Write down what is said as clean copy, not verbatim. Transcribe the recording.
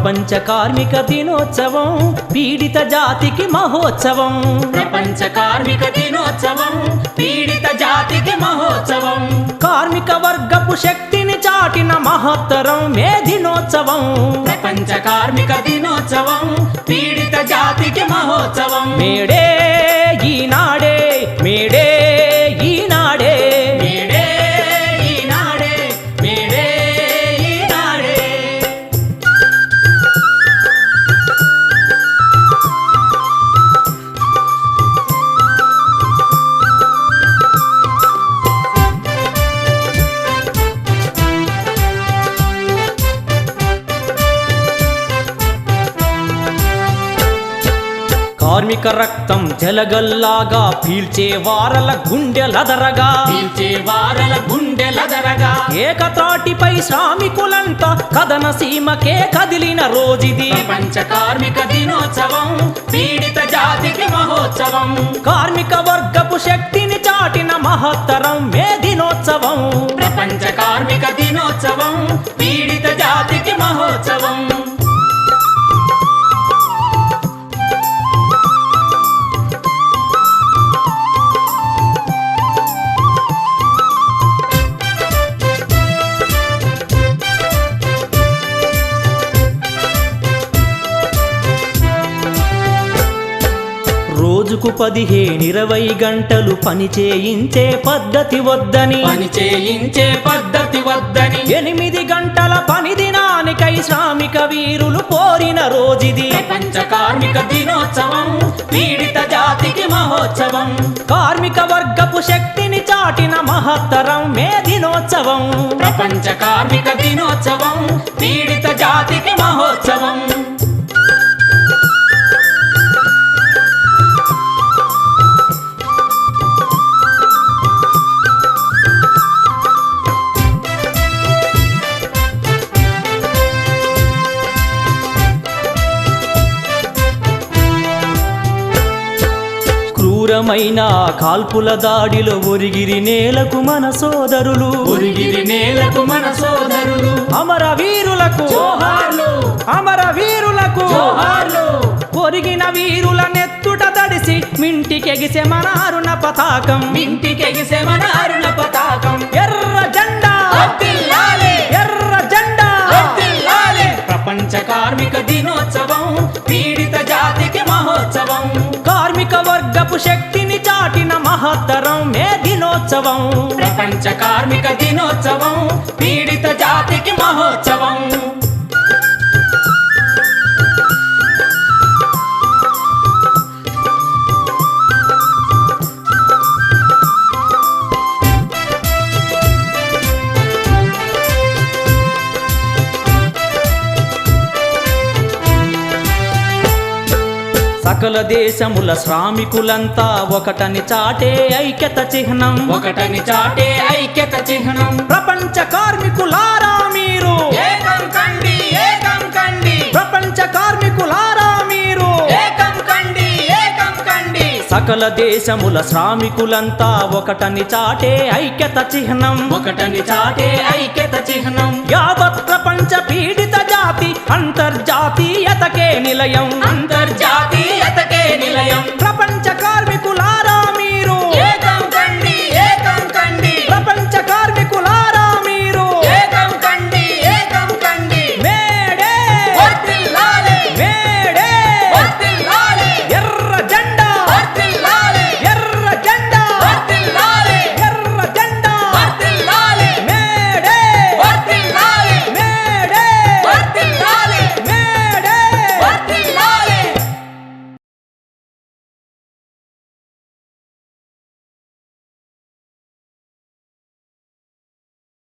ప్రపంచ కార్మిక దినోత్సవం పీడిత జాతికి మహోత్సవం. ప్రపంచ కార్మిక దినోత్సవం పీడిత జాతికి మహోత్సవం. కార్మిక వర్గపు శక్తిని చాటిన మహత్తరం మే దినోత్సవం. ప్రపంచ కార్మిక దినోత్సవం పీడిత జాతికి మహోత్సవం. మేడే ఈనాడే మేడే ఈనాడే మేడే ఈనాడే మేడే ఈనాడే. కార్మిక రక్తం జలగల్లాగా పీల్చే వారల గుండెలదరగా పీల్చే వారల గుండెలదరగా ఏకతాటిపై శ్రామికులంతా కథన సీమకే కదిలిన రోజుది. ప్రపంచ కార్మిక దినోత్సవం పీడిత జాతికి మహోత్సవం. కార్మిక వర్గపు శక్తిని చాటిన మహత్తరం మే దినోత్సవం. ప్రపంచ కార్మిక దినోత్సవం పీడిత జాతికి మహోత్సవం. రోజుకు 15-20 గంటలు పని చేయించే పద్ధతి వద్దని, పని చేయించే పద్ధతి వద్దని 8 గంటల పని దినానికై శ్రామిక వీరులు కోరిన రోజుది. ప్రపంచ కార్మిక దినోత్సవం పీడిత జాతికి మహోత్సవం. కార్మిక వర్గపు శక్తిని చాటిన మహత్తరం మే దినోత్సవం. ప్రపంచ కార్మిక దినోత్సవం పీడిత జాతికి మహోత్సవం. క్రూరమైన కాల్పుల దాడిలో ఒరిగిరి నేలకు మన సోదరులు, ఒరిగిరి నేలకు మన సోదరులు. అమర వీరులకు జోహార్లు అమర వీరులకు జోహార్లు. ఒరిగిన వీరుల నెత్తుట తడిసి మింటికెగిసే మన అరుణ పతాకం. ఇంటికెగిసే మన అరుణ పతాకం. ఎర్ర జెండా వర్ధిల్లాలి, ఎర్ర జెండా వర్ధిల్లాలి. ప్రపంచ కార్మిక దినోత్సవం పీడిత జాతికి మహోత్సవం. కార్మిక వర్గపు శక్తిని చాటిన మహత్తరం మే దినోత్సవం. ప్రపంచ కార్మిక దినోత్సవం పీడిత జాతికి మహోత్సవం. సకల దేశముల శ్రామికులంతా ఒకటని చాటే ఐక్యత చిహ్నం. ఒకటని చాటే ఐక్యత చిహ్నం. ప్రపంచ కార్మికులారా మీరు ఏకం కండి, ఏకం కండి. ప్రపంచ కార్మికులారా మీరు ఏకం కండి, ఏకం కండి. సకల దేశముల శ్రామికులంతా ఒకటని చాటే ఐక్యత చిహ్నం. ఒకటని చాటే ఐక్యత చిహ్నం. యావత్ ప్రపంచ పీడిత జాతి అంతర్జాతీయతకే నిలయం. అంతర్జాతీయ